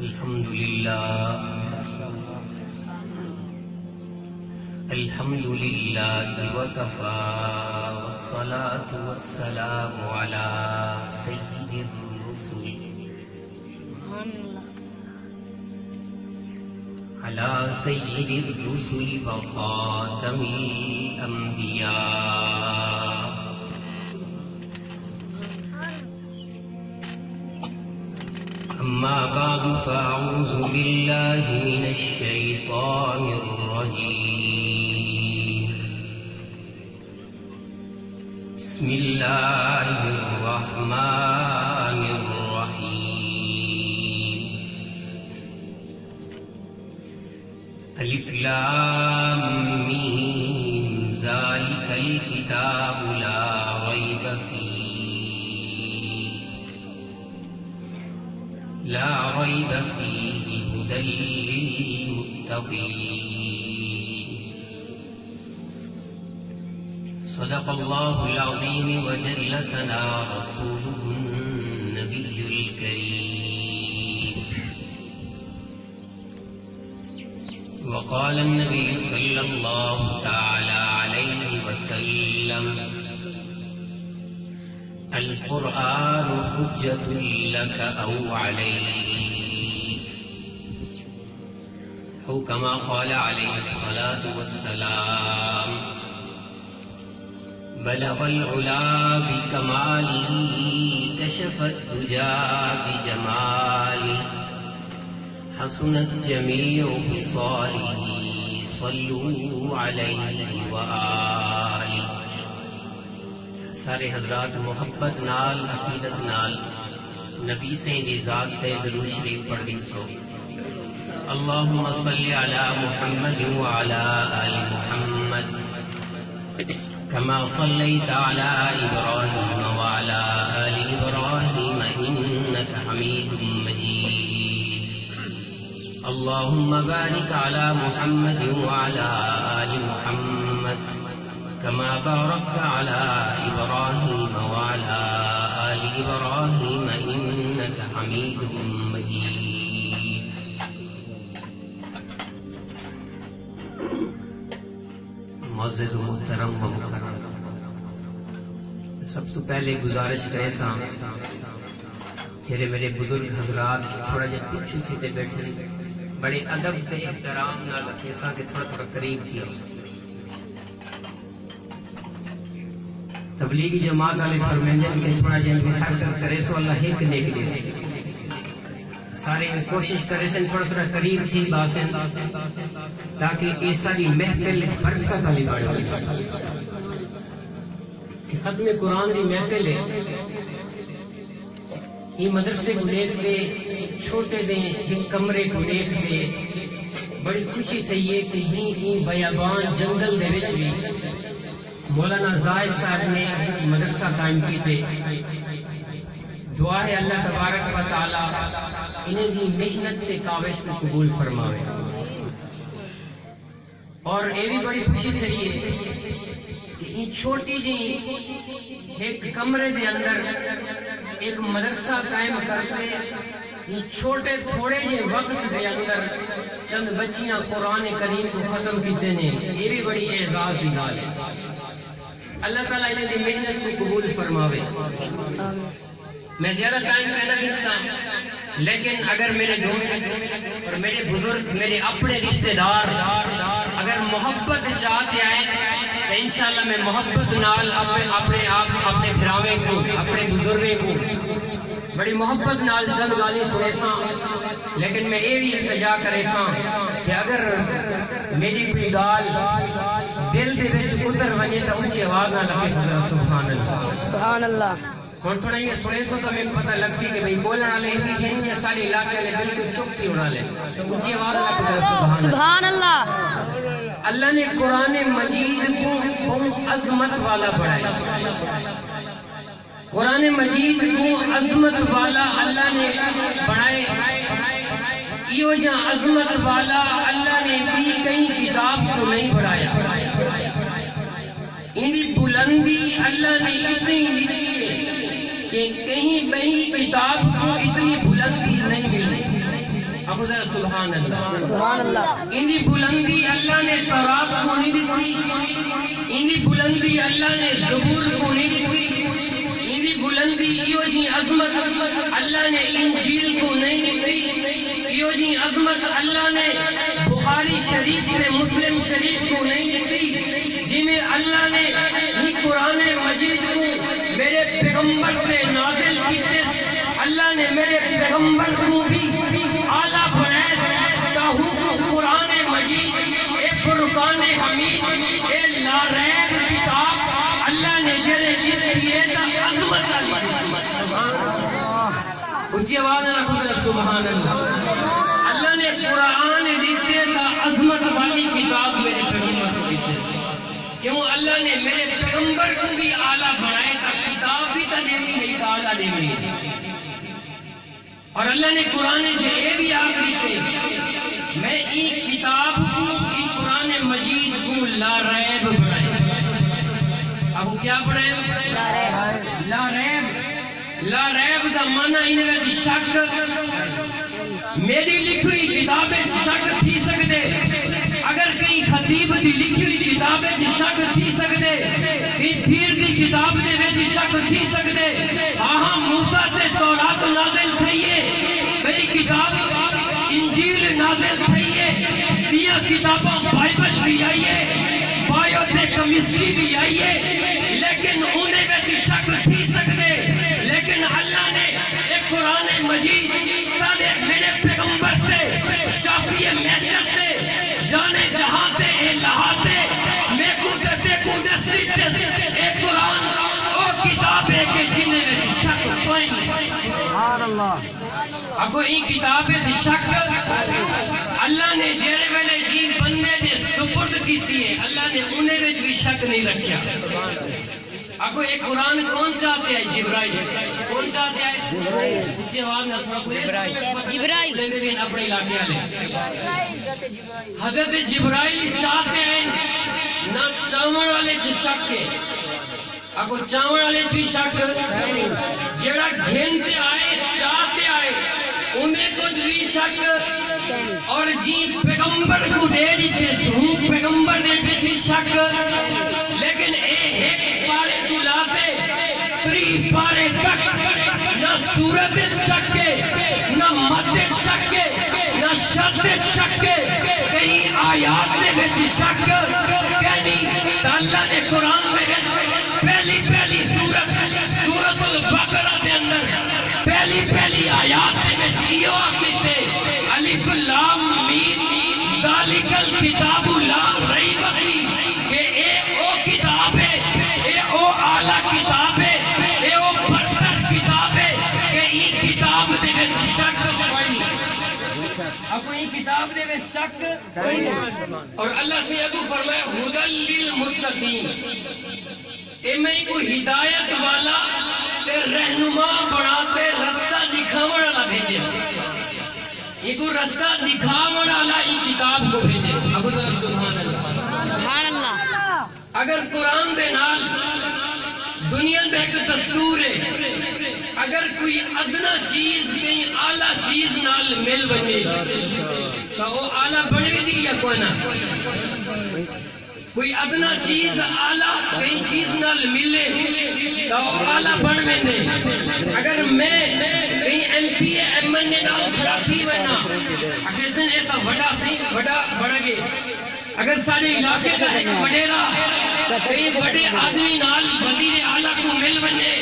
الحمد لله وكفى والصلاة والسلام على سيد الرسل وخاتم الأنبياء أما بعد فأعوذ بالله من الشيطان الرجيم بسم الله الرحمن الرحيم ألف لام ميم ذلك الكتاب لا ريب فيه هدى للمتقين صدق الله العظيم وجل ثنا رسوله النبي الكريم وقال النبي صلى الله تعالى عليه وسلم القرآن حجة لك أو عليك أو كما قال عليه الصلاة والسلام بلغ العلا بكماله كشف الدجى بجماله حسنت جميع خصاله صلوا عليه وآله سارے حضرات محبت نال عقیدت نال نبی سے دی ذات تے درود شریف پڑھ دی سو اللہم صلی علی محمد وعلی آل محمد كما صليت على إبراهيم وعلى آل إبراهيم إنك حميد مجيد اللهم بارك على محمد وعلى آل محمد كما باركت على إبراهيم وعلى آل إبراهيم إنك حميد مجيد معزز و محترم و مکرم سب سے پہلے گزارش کرے ساں کہ میرے بزرگ حضرات تھوڑا جا پچھو چھتے بیٹھے بڑے ادب تے احترام نہ رکھے ساں کہ تھوڑا قریب کیا تبلیغی جماعت والے فرمائیں کہ تھوڑا جن حرکت کرے سو اللہ ایک نیک دے سی سارے کوشش کرے سن تھوڑا سا قریب تھی باسن تاکہ یہ ساری محفل برکت والی بڑھ ختم قرآن دی محفل ہے یہ مدرسے کو دیکھ دے چھوٹے دیں ایک کمرے کو دیکھ دے بڑی خوشی تھی یہ کہ یہ بیابان جنگل دے وچ بھی مولانا زاہد صاحب نے مدرسہ قائم کی تھے دعا ہے اللہ تبارک و تعالی انہیں دی محنت تے کاوش کو قبول فرماوے اور یہ بھی بڑی خوشی تھی کہ یہ چھوٹی جی ایک کمرے دے اندر ایک مدرسہ قائم کرتے یہ چھوٹے تھوڑے جی وقت دے اندر چند بچیاں قرآن کریم کو ختم کیتے نے یہ بھی بڑی اعزاز دی گال ہے اللہ تعالیٰ انہیں دی محنت کو قبول فرماوے میں زیادہ ٹائم پہلا انسان لیکن اگر میرے دوست اور میرے بزرگ میرے اپنے رشتہ دار اگر محبت چاہتے آئے تو انشاءاللہ میں محبت نال اپنے بھراوے کو اپنے بزرگے کو بڑی محبت نال چند گالی سنے ساں لیکن میں یہ بھی التجا کرے ساں کہ اگر میری کوئی گال دل دے وچ اتر ونجے تو اونچی آواز نہ لگے سبحان اللہ سبحان اللہ ہن تھوڑا یہ سنے سو تو میں پتہ لگ سی کہ بھئی بولن والے بھی ہیں یا سارے علاقے والے بالکل چپ تھی ہونا لے اونچی آواز نہ کرے سبحان اللہ اللہ نے قرآن مجید کو عظمت والا بڑھایا قرآن مجید کو عظمت والا اللہ نے بڑھائے یہ جو عظمت والا اللہ نے بھی کہیں کتاب کو نہیں بڑھایا انہی بلندی اللہ نے اتنی لکھی ہے کہ کہیں بہی کتاب کو اتنی بلندی نہیں ملی ابو ذر سبحان اللہ سبحان اللہ اندی بلندی اللہ نے تورات کو نہیں دیتی، اندی بلندی اللہ نے زبور کو نہیں دیتی، اندی بلندی یہ جی عظمت اللہ نے انجیل کو نہیں دیتی، یہ جی عظمت اللہ نے بخاری شریف میں مسلم شریف کو نہیں دیتی، جی میں اللہ نے ہی قرآن مجید کو میرے پیغمبر پہ نازل کیتے، اللہ نے میرے پیغمبر کو بھی اعلیٰ بنائے تاہو کو قرآن مجید اے فرقان حمید اے لا ریب کتاب اللہ نے جرے دیئے تا عظمت اچھی آواز نہ گزر سبحان اللہ اللہ نے قرآن دیتے تا عظمت والی کتاب میرے پیغمبر کو دیتے کیوں اللہ نے میرے پیغمبر کو بھی اعلیٰ بنائے تا کتاب بھی تا دیتی ہے تا اعلیٰ دیتی ہے اور اللہ نے قرآن جے بھی آخری تھے میں ایک کتاب کو ایک قرآن مجید کو لا ریب بنائے اب وہ کیا پڑھے لا ریب لا ریب دا معنی انہیں ویسے شک میری لکھی کتابیں شک تھی سکتے اگر کہیں خطیب دی لکھی کتابیں شک تھی سکتے کہیں پیر دی کتاب دے ویسے شک تھی سکتے آہاں موسیٰ تے تورات نازل تھئیے بھئی کتاب انجیل نازل تھئیے دیا کتاباں بائبل بھی آئیے بایو تے کمیسٹری بھی آئیے لیکن انہیں ویسے شک تھی سکتے لیکن اللہ نے ایک قرآن مجید سادے میرے پیغمبر تے شافی محشر تے جانے جہاں تے الہا تے میں کو دتے کو دستی تے ایک قرآن او کتاب ہے کہ جنہیں میں شک پائیں سبحان اللہ اگو این کتاب ہے شک اللہ نے جیرے ویلے جی بندے دے سپرد کیتی ہے اللہ نے انہیں وچ بھی شک نہیں رکھیا اگو ایک قرآن کون چاہتے ہیں جبرائیل کون چاہتے ہیں جبرائیل اچھی آواز نہ تھوڑا کوئی جبرائیل لے دے اپنے علاقے والے حضرت جبرائیل چاہتے ہیں نہ چاون والے چ شک ہے اگو چاون والے چ بھی شک جڑا گھنتے آئے چاہتے آئے انہیں کو بھی شک اور جی پیغمبر کو دے دیتے ہوں پیغمبر دے دیتے شک لیکن ایک پارے تو لاتے تری پارے تک نہ صورت شک نہ مد شک نہ شد شک کہیں آیات نے بیچ شک کہیں اللہ نے قرآن میں پہلی سورت البقرہ دے اندر پہلی آیات نے بیچ یہ آخری تھے الف لام میم ذالک الکتاب لا ریب فیہ کہ اے او کتاب ہے اے او اعلیٰ کتاب ہے اے او برتر کتاب ہے کہ ای کتاب دے وچ شک کوئی اب کوئی کتاب دے وچ شک اور اللہ سے اگو فرمایا ھدی للمتقین اے میں کو ہدایت والا تے رہنما بناتے رستہ دکھاون والا بھیجے یہ کو رستہ دکھاون والا ای کتاب کو بھیجے ابو ذر سبحان اللہ سبحان اللہ اگر قرآن دے نال دنیا دے ایک دستور ہے اگر کوئی ادنا چیز کہیں اعلیٰ چیز نال مل بنے تو وہ اعلیٰ بڑھ بھی دی یا کوئی نہ کوئی ادنا چیز اعلیٰ کہیں چیز نال ملے تو وہ اعلیٰ بڑھ میں اگر میں کہیں M P A M N A نال کھڑا تھی بنا اگر سن ایتا وڈا سی وڈا بڑھ گئے اگر سارے علاقے کا ایک وڈیرا کئی بڑے آدمی نال وزیر اعلیٰ کو مل بنے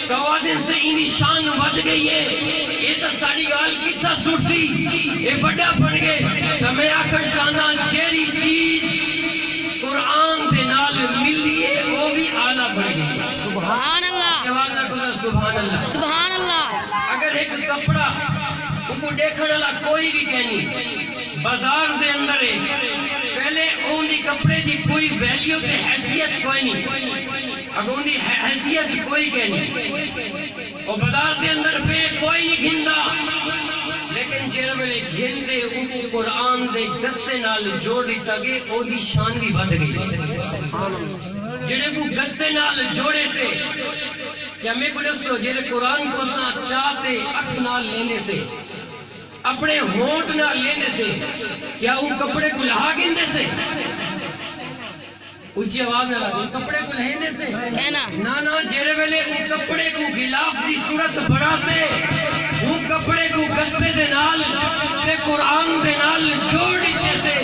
تو آدم سے انہی شان بچ گئی ہے یہ تو ساری گال کی تھا سرسی یہ بڑا بڑھ گئے تو میں آکر چاہنا جیری چیز قرآن دے نال ملی ہے وہ بھی اعلیٰ بڑھ گئی سبحان اللہ سبحان اللہ سبحان اللہ اگر ایک کپڑا ان کو دیکھنے والا کوئی بھی کہنی بازار دے اندر ہے پہلے انہی کپڑے دی کوئی ویلیو تے حیثیت کوئی نہیں اگر انہی حیثیت کوئی کہنی اور بازار دے اندر پہ کوئی نہیں گھندا لیکن جیرے میں گھن دے ان کو قرآن دے گتے نال جوڑ دیتا گے او دی شان بھی بڑھ گئی جیرے کو گتے نال جوڑے سے کیا میں کو دسو جیرے قرآن کو سنا چاہتے اک نال لینے سے اپنے ہونٹ نہ لینے سے کیا وہ کپڑے کو لہا گندے سے اچھی آواز ہے وہ کپڑے کو لہنے سے نانا جیرے ویلے وہ کپڑے کو غلاف دی صورت بڑھاتے وہ کپڑے کو گتے دے نال تے قرآن دے نال جوڑی جیسے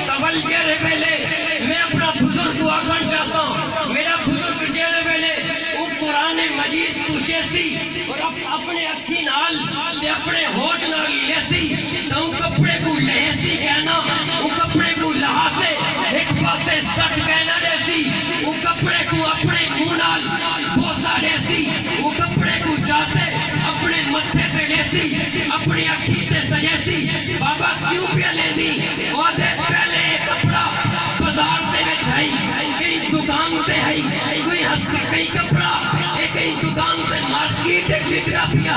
تول جیرے ویلے میں اپنا بزرگ کو آگن چاہتا ہوں میرا بزرگ جیرے ویلے وہ قرآن مجید کو جیسی اور اپنے اکھی نال تے اپنے ہوٹ نال لیسی تو وہ کپڑے کو لہسی کہنا وہ کپڑے کو لہاتے ایک پاسے سٹ کہنا جیسی وہ کپڑے کو اپنے مونال بوسا جیسی وہ کپڑے کو چاہتے اپنے متھے تے لیسی اپنی اکھی تے سجیسی بابا کیوں پہ لے دی وعدے پہلے ایک کپڑا بازار تے وچ ہے کئی دکان تے ہے کوئی ہستی کئی کپڑا کئی دکان تے مارکیٹ ایک وکرا پیا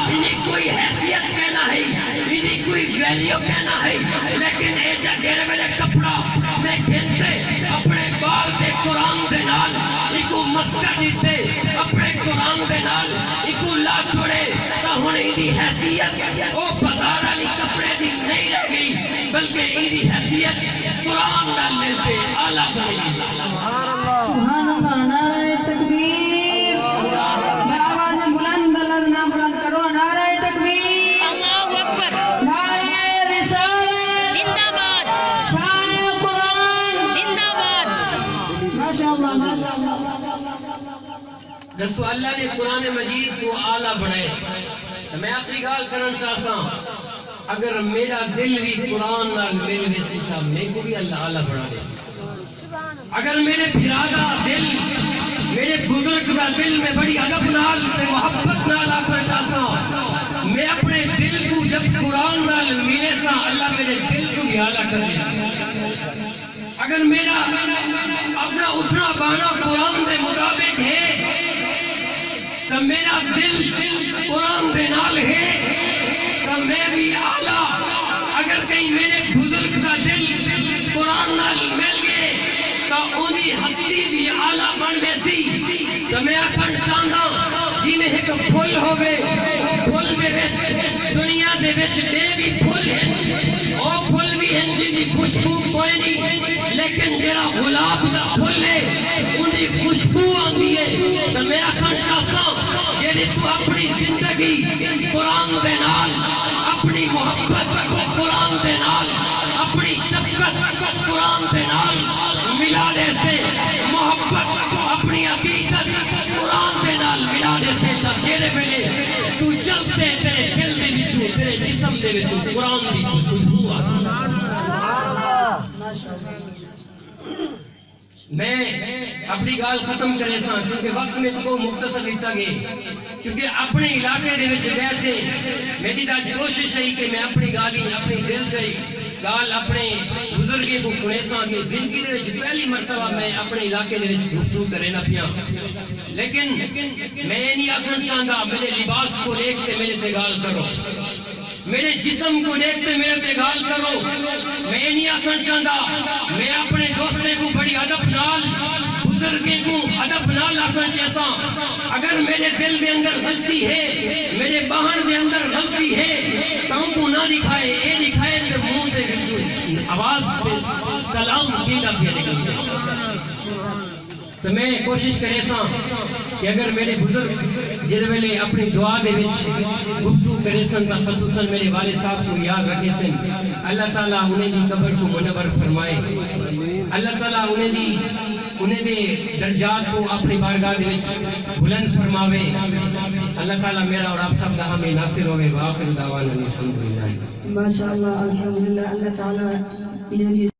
انہیں کوئی حیثیت کہنا ہے انہیں کوئی ویلیو کہنا ہے لیکن اے جگہ میں کپڑا میں گھنتے اپنے بال دے قرآن دے نال ایکو مسکر دیتے اپنے قرآن دے نال ایکو لا چھوڑے تا ہونے ایدی حیثیت او بازار علی کپڑے دی نہیں رہ گئی بلکہ ایدی حیثیت قرآن نال ملتے آلہ بھائی سبحان اللہ نعرہ تکبیر آواز بلند بلند نہ بلند کرو نعرہ تکبیر اللہ اکبر نعرہ رسالت زندہ باد شان قرآن زندہ باد ماشاءاللہ ماشاءاللہ رسو اللہ نے قرآن مجید کو آلہ بڑھائے میں آخری گال کرن چاہتا ہوں اگر میرا دل بھی قرآن نال مل ویسی تھا میں کو بھی اللہ آلہ بڑھا ویسی اگر میرے پھرادہ دل میرے بزرگ کا دل میں بڑی ادب نال تے محبت نال آکر چاہتا ہوں میں اپنے دل کو جب قرآن نال ملے سا اللہ میرے دل کو بھی آلہ کر دے اگر میرا اپنا اٹھنا بانا قرآن دے مطابق ہے تو میرا دل قرآن دے نال ہے تو میں بھی آلہ اگر کہیں میرے بزرگ کا دل قرآن نال مل گئے تو انہی ہستی بھی آلہ بن ویسی تو میں اکھن چاہتا جی میں ایک پھول ہوئے پھول دے وچ دنیا دے وچ بے بھی پھول ہیں اور پھول بھی ہیں جن کی خوشبو کوئی نہیں لیکن جیرا غلاب دا پھول ہے انہی خوشبو آندی ہے تو میں اکھن چاہتا جیڑی تو اپنی زندگی قرآن دے نال اپنی محبت قرآن دے نال اپنی شفقت قرآن دے نال ملا دے سے محبت اپنی عقیدت قرآن دے نال ملا دے سے تب جیرے ملے تو چل سے تیرے دل دے بچو تیرے جسم دے بچو قرآن دی خوشبو آسان میں اپنی گال ختم کرے ساں کیونکہ وقت میں کو مختصر دیتا گئے کیونکہ اپنے علاقے دے وچ بیٹھے میری دا کوشش ہے کہ میں اپنی گالی اپنی دل دی گال اپنے بزرگی کو سنے ساں کہ زندگی دے وچ پہلی مرتبہ میں اپنے علاقے دے وچ گفتگو کرے نہ پیا لیکن میں نہیں آخر چاہتا میرے لباس کو دیکھ کے میرے تے گال کرو میرے جسم کو دیکھتے میرے تے گال کرو میں نہیں آخر چاہتا میں اپنے دوسرے کو بڑی ادب نال بزرگی کو ادب نال آخر جیسا اگر میرے دل دے اندر غلطی ہے میرے باہر دے اندر غلطی ہے تو ہم کو نہ دکھائے اے دکھائے تو منہ دے آواز پہ کلام کیلا پہ نکل گیا تو میں کوشش کرے سا کہ اگر میرے بزرگ جن ویلے اپنی دعا دے وچ گفتگو کرے سن تا خصوصاً میرے والد صاحب کو یاد رکھے سن اللہ تعالیٰ انہیں دی قبر کو منور فرمائے اللہ تعالیٰ انہیں دے درجات کو اپنی بارگاہ دے وچ بلند فرماوے اللہ تعالیٰ میرا اور آپ سب دا ہمیں ناصر ہوئے وآخر دعوانا الحمدللہ ماشاءاللہ الحمدللہ اللہ تعالیٰ